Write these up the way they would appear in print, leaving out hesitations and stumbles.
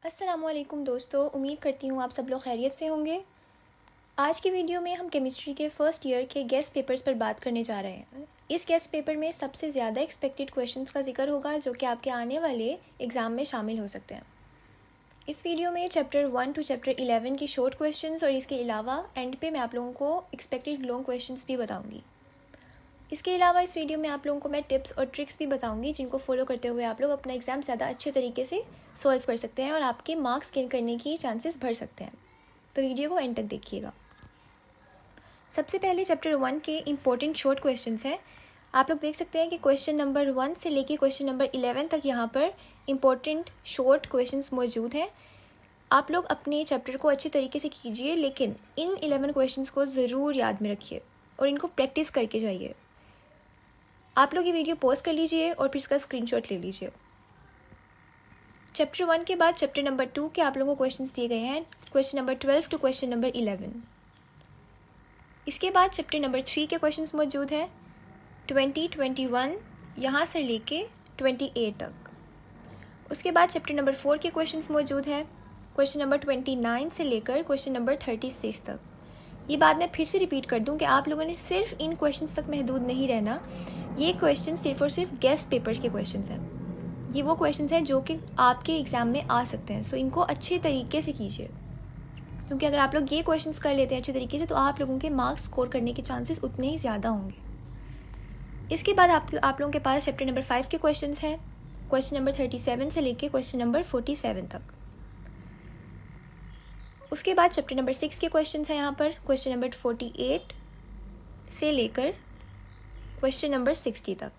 अस्सलामुअलैकुम दोस्तों, उम्मीद करती हूँ आप सब लोग खैरियत से होंगे। आज की वीडियो में हम केमिस्ट्री के फ़र्स्ट ईयर के गेस्ट पेपर्स पर बात करने जा रहे हैं। इस गेस्ट पेपर में सबसे ज़्यादा एक्सपेक्टेड क्वेश्चंस का जिक्र होगा जो कि आपके आने वाले एग्ज़ाम में शामिल हो सकते हैं। इस वीडियो में चैप्टर 1 टू चैप्टर 11 की शॉर्ट क्वेश्चंस और इसके अलावा एंड पे मैं आप लोगों को एक्सपेक्टेड लॉन्ग क्वेश्चंस भी बताऊँगी। इसके अलावा इस वीडियो में आप लोगों को मैं टिप्स और ट्रिक्स भी बताऊंगी जिनको फॉलो करते हुए आप लोग अपना एग्ज़ाम ज़्यादा अच्छे तरीके से सॉल्व कर सकते हैं और आपके मार्क्स गेन करने की चांसेस बढ़ सकते हैं। तो वीडियो को एंड तक देखिएगा। सबसे पहले चैप्टर 1 के इम्पोर्टेंट शॉर्ट क्वेश्चंस हैं। आप लोग देख सकते हैं कि क्वेश्चन नंबर 1 से लेके क्वेश्चन नंबर 11 तक यहाँ पर इम्पोर्टेंट शॉर्ट क्वेश्चंस मौजूद हैं। आप लोग अपने चैप्टर को अच्छे तरीके से कीजिए, लेकिन इन 11 क्वेश्चंस को ज़रूर याद में रखिए और इनको प्रैक्टिस करके जाइए। आप लोग ये वीडियो पॉज कर लीजिए और फिर इसका स्क्रीनशॉट ले लीजिए। चैप्टर 1 के बाद चैप्टर नंबर 2 के आप लोगों को क्वेश्चंस दिए गए हैं, question number 12 to question number 11। इसके बाद चैप्टर नंबर 3 के क्वेश्चंस मौजूद हैं 20, 21 यहाँ से लेके 28 तक। उसके बाद चैप्टर नंबर 4 के क्वेश्चंस मौजूद हैं क्वेश्चन नंबर 29 से लेकर क्वेश्चन नंबर 36 तक। ये बात मैं फिर से रिपीट कर दूं कि आप लोगों ने सिर्फ इन क्वेश्चंस तक महदूद नहीं रहना। ये क्वेश्चन सिर्फ और सिर्फ गेस्ट पेपर्स के क्वेश्चंस हैं। ये वो क्वेश्चंस हैं जो कि आपके एग्ज़ाम में आ सकते हैं, सो इनको अच्छे तरीके से कीजिए, क्योंकि अगर आप लोग ये क्वेश्चंस कर लेते हैं अच्छे तरीके से तो आप लोगों के मार्क्स स्कोर करने के चांसेस उतने ही ज़्यादा होंगे। इसके बाद आप लोगों के पास चैप्टर नंबर 5 के क्वेश्चंस हैं, क्वेश्चन नंबर 37 से लेके क्वेश्चन नंबर 47 तक। उसके बाद चैप्टर नंबर 6 के क्वेश्चंस हैं यहाँ पर क्वेश्चन नंबर 48 से लेकर क्वेश्चन नंबर 60 तक।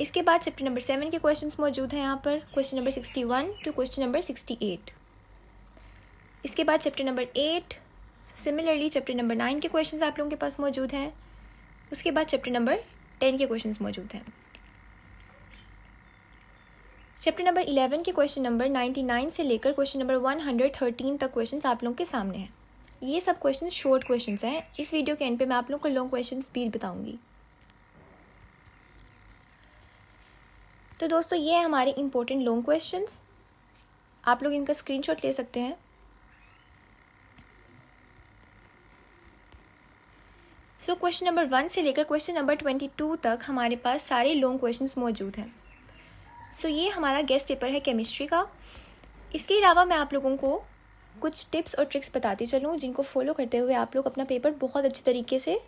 इसके बाद चैप्टर नंबर 7 के क्वेश्चंस मौजूद हैं यहाँ पर question number 61 to question number 68। इसके बाद chapter number 8, similarly chapter number 9 के क्वेश्चंस आप लोगों के पास मौजूद हैं। उसके बाद चैप्टर नंबर 10 के क्वेश्चंस मौजूद हैं। चैप्टर नंबर 11 के क्वेश्चन नंबर 99 से लेकर क्वेश्चन नंबर 113 तक क्वेश्चंस आप लोगों के सामने हैं। ये सब क्वेश्चंस शॉर्ट क्वेश्चंस हैं। इस वीडियो के एंड पे मैं आप लोगों को लॉन्ग क्वेश्चंस भी बताऊंगी। तो दोस्तों, ये है हमारे इंपॉर्टेंट लॉन्ग क्वेश्चंस। आप लोग इनका स्क्रीनशॉट ले सकते हैं। सो क्वेश्चन नंबर 1 से लेकर क्वेश्चन नंबर 22 तक हमारे पास सारे लॉन्ग क्वेश्चंस मौजूद हैं। सो ये हमारा गेस्ट पेपर है केमिस्ट्री का। इसके अलावा मैं आप लोगों को कुछ टिप्स और ट्रिक्स बताती चलूँ जिनको फॉलो करते हुए आप लोग अपना पेपर बहुत अच्छे तरीके से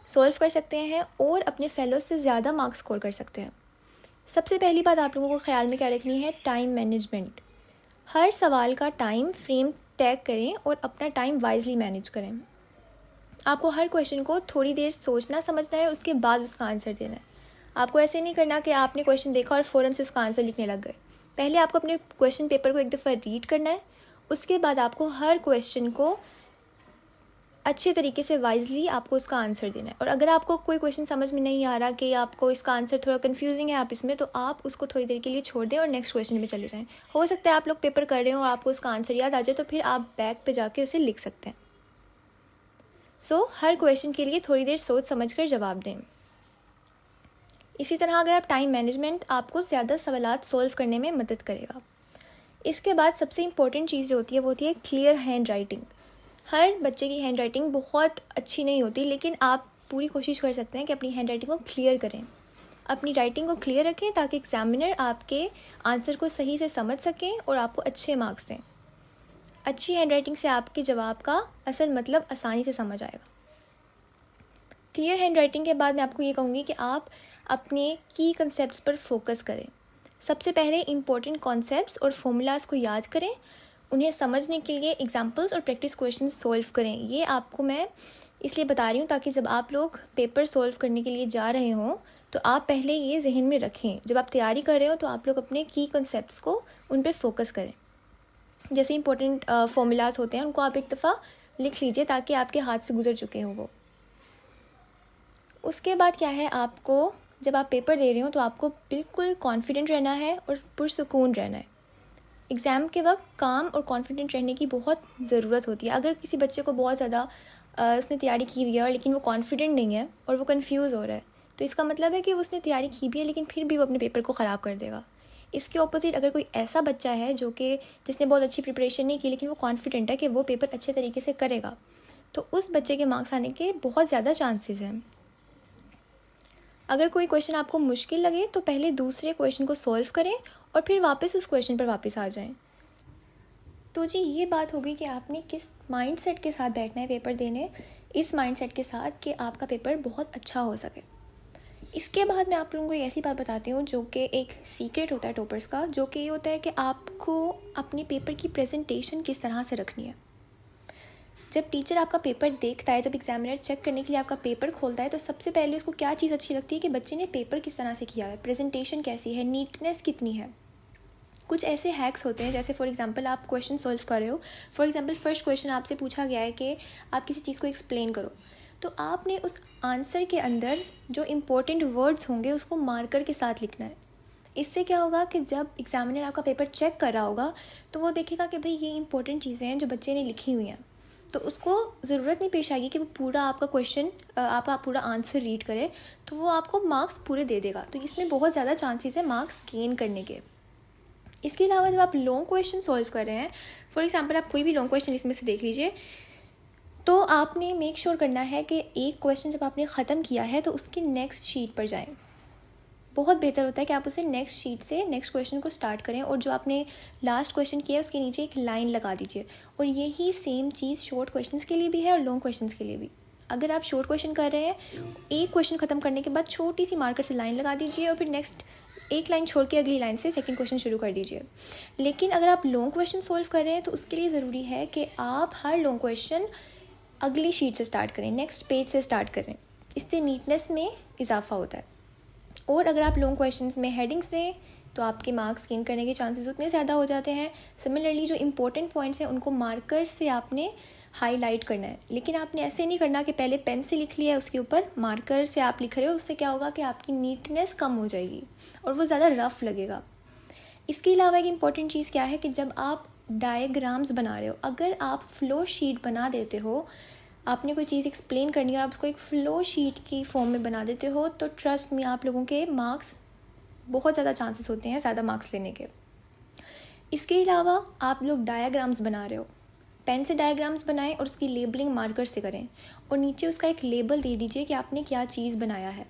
सॉल्व कर सकते हैं और अपने फेलोज से ज़्यादा मार्क्स स्कोर कर सकते हैं। सबसे पहली बात आप लोगों को ख्याल में क्या रखनी है, टाइम मैनेजमेंट। हर सवाल का टाइम फ्रेम तय करें और अपना टाइम वाइजली मैनेज करें। आपको हर क्वेश्चन को थोड़ी देर सोचना समझना है, उसके बाद उसका आंसर देना है। आपको ऐसे नहीं करना कि आपने क्वेश्चन देखा और फ़ौरन से उसका आंसर लिखने लग गए। पहले आपको अपने क्वेश्चन पेपर को एक दफ़ा रीड करना है, उसके बाद आपको हर क्वेश्चन को अच्छे तरीके से वाइजली आपको उसका आंसर देना है। और अगर आपको कोई क्वेश्चन समझ में नहीं आ रहा कि आपको इसका आंसर थोड़ा कन्फ्यूजिंग है आप इसमें, तो आप उसको थोड़ी देर के लिए छोड़ दें और नेक्स्ट क्वेश्चन में चले जाएं। हो सकता है आप लोग पेपर कर रहे हो और आपको उसका आंसर याद आ जाए, तो फिर आप बैक पे जाके उसे लिख सकते हैं। सो हर क्वेश्चन के लिए थोड़ी देर सोच समझ कर जवाब दें। इसी तरह अगर आप टाइम मैनेजमेंट आपको ज़्यादा सवालात सॉल्व करने में मदद करेगा। इसके बाद सबसे इम्पोर्टेंट चीज़ जो होती है वो होती है क्लियर हैंड राइटिंग। हर बच्चे की हैंड राइटिंग बहुत अच्छी नहीं होती, लेकिन आप पूरी कोशिश कर सकते हैं कि अपनी हैंड राइटिंग को क्लियर करें। अपनी राइटिंग को क्लियर रखें ताकि एग्जामिनर आपके आंसर को सही से समझ सकें और आपको अच्छे मार्क्स दें। अच्छी हैंड राइटिंग से आपके जवाब का असल मतलब आसानी से समझ आएगा। क्लियर हैंड राइटिंग के बाद मैं आपको ये कहूँगी कि आप अपने की कंसेप्ट्स पर फोकस करें। सबसे पहले इम्पोर्टेंट कॉन्सेप्ट्स और फॉर्मूलाज को याद करें, उन्हें समझने के लिए एग्जाम्पल्स और प्रैक्टिस क्वेश्चन सॉल्व करें। ये आपको मैं इसलिए बता रही हूँ ताकि जब आप लोग पेपर सॉल्व करने के लिए जा रहे हों तो आप पहले ये जहन में रखें। जब आप तैयारी कर रहे हो तो आप लोग अपने की कंसेप्ट्स को उन पर फोकस करें। जैसे इंपॉर्टेंट फॉर्मूलाज होते हैं उनको आप एक दफ़ा लिख लीजिए ताकि आपके हाथ से गुजर चुके हों वो। उसके बाद क्या है, आपको जब आप पेपर दे रहे हो तो आपको बिल्कुल कॉन्फिडेंट रहना है और पुरसुकून रहना है। एग्ज़ाम के वक्त काम और कॉन्फिडेंट रहने की बहुत ज़रूरत होती है। अगर किसी बच्चे को बहुत ज़्यादा उसने तैयारी की हुई है और लेकिन वो कॉन्फिडेंट नहीं है और वो कंफ्यूज हो रहा है, तो इसका मतलब है कि उसने तैयारी की भी है लेकिन फिर भी वो अपने पेपर को ख़राब कर देगा। इसके ऑपोजिट अगर कोई ऐसा बच्चा है जिसने बहुत अच्छी प्रिपरेशन नहीं की लेकिन वो कॉन्फिडेंट है कि वो पेपर अच्छे तरीके से करेगा, तो उस बच्चे के मार्क्स आने के बहुत ज़्यादा चांसेस हैं। अगर कोई क्वेश्चन आपको मुश्किल लगे तो पहले दूसरे क्वेश्चन को सॉल्व करें और फिर वापस उस क्वेश्चन पर वापस आ जाएं। तो जी ये बात होगी कि आपने किस माइंडसेट के साथ बैठना है पेपर देने, इस माइंडसेट के साथ कि आपका पेपर बहुत अच्छा हो सके। इसके बाद मैं आप लोगों को एक ऐसी बात बताती हूँ जो कि एक सीक्रेट होता है टॉपर्स का, जो कि ये होता है कि आपको अपने पेपर की प्रेजेंटेशन किस तरह से रखनी है। जब टीचर आपका पेपर देखता है, जब एग्जामिनर चेक करने के लिए आपका पेपर खोलता है, तो सबसे पहले उसको क्या चीज़ अच्छी लगती है कि बच्चे ने पेपर किस तरह से किया है, प्रेजेंटेशन कैसी है, नीटनेस कितनी है। कुछ ऐसे हैक्स होते हैं, जैसे फॉर एग्जांपल आप क्वेश्चन सॉल्व कर रहे हो, फॉर एग्जांपल फर्स्ट क्वेश्चन आपसे पूछा गया है कि आप किसी चीज़ को एक्सप्लेन करो, तो आपने उस आंसर के अंदर जो इम्पोर्टेंट वर्ड्स होंगे उसको मार्कर के साथ लिखना है। इससे क्या होगा कि जब एग्जामिनर आपका पेपर चेक कर रहा होगा तो वो देखेगा कि भाई ये इंपॉर्टेंट चीज़ें हैं जो बच्चे ने लिखी हुई हैं, तो उसको ज़रूरत नहीं पेश आएगी कि वो पूरा आपका क्वेश्चन, आपका पूरा आंसर रीड करे, तो वो आपको मार्क्स पूरे दे देगा। तो इसमें बहुत ज़्यादा चांसेस है मार्क्स गेन करने के। इसके अलावा जब आप लॉन्ग क्वेश्चन सॉल्व कर रहे हैं, फॉर एग्जांपल आप कोई भी लॉन्ग क्वेश्चन इसमें से देख लीजिए, तो आपने मेक श्योर करना है कि एक क्वेश्चन जब आपने ख़त्म किया है तो उसकी नेक्स्ट शीट पर जाएं। बहुत बेहतर होता है कि आप उसे नेक्स्ट शीट से नेक्स्ट क्वेश्चन को स्टार्ट करें और जो आपने लास्ट क्वेश्चन किया है उसके नीचे एक लाइन लगा दीजिए। और यही सेम चीज़ शॉर्ट क्वेश्चंस के लिए भी है और लॉन्ग क्वेश्चंस के लिए भी। अगर आप शॉर्ट क्वेश्चन कर रहे हैं, एक क्वेश्चन ख़त्म करने के बाद छोटी सी मार्कर से लाइन लगा दीजिए और फिर नेक्स्ट एक लाइन छोड़ के अगली लाइन से सेकंड क्वेश्चन शुरू कर दीजिए। लेकिन अगर आप लॉन्ग क्वेश्चन सॉल्व कर रहे हैं तो उसके लिए ज़रूरी है कि आप हर लॉन्ग क्वेश्चन अगली शीट से स्टार्ट करें, नेक्स्ट पेज से स्टार्ट करें। इससे नीटनेस में इजाफा होता है। और अगर आप लॉन्ग क्वेश्चंस में हेडिंग्स दें तो आपके मार्क्स गेन करने के चांसेस उतने ज़्यादा हो जाते हैं। सिमिलरली जो इंपॉर्टेंट पॉइंट्स हैं उनको मार्कर से आपने हाईलाइट करना है, लेकिन आपने ऐसे नहीं करना कि पहले पेन से लिख लिया है उसके ऊपर मार्कर से आप लिख रहे हो। उससे क्या होगा कि आपकी नीटनेस कम हो जाएगी और वो ज़्यादा रफ लगेगा। इसके अलावा एक इम्पॉर्टेंट चीज़ क्या है कि जब आप डायग्राम्स बना रहे हो, अगर आप फ्लो शीट बना देते हो, आपने कोई चीज़ एक्सप्लेन करनी है और आप उसको एक फ़्लो शीट की फॉर्म में बना देते हो, तो ट्रस्ट में आप लोगों के मार्क्स बहुत ज़्यादा चांसेस होते हैं ज़्यादा मार्क्स लेने के। इसके अलावा आप लोग डायग्राम्स बना रहे हो, पेन से डायग्राम्स बनाएं और उसकी लेबलिंग मार्कर से करें और नीचे उसका एक लेबल दे दीजिए कि आपने क्या चीज़ बनाया है।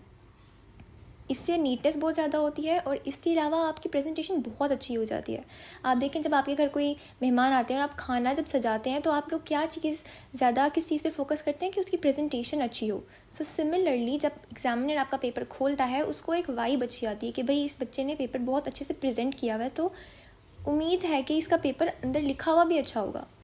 इससे नीटनेस बहुत ज़्यादा होती है और इसके अलावा आपकी प्रेजेंटेशन बहुत अच्छी हो जाती है। आप देखें जब आपके घर कोई मेहमान आते हैं और आप खाना जब सजाते हैं तो आप लोग क्या चीज़ ज़्यादा किस चीज़ पे फोकस करते हैं कि उसकी प्रेजेंटेशन अच्छी हो। सो सिमिलरली जब एग्जामिनर आपका पेपर खोलता है उसको एक वाइब अच्छी आती है कि भाई इस बच्चे ने पेपर बहुत अच्छे से प्रेजेंट किया हुआ है, तो उम्मीद है कि इसका पेपर अंदर लिखा हुआ भी अच्छा होगा।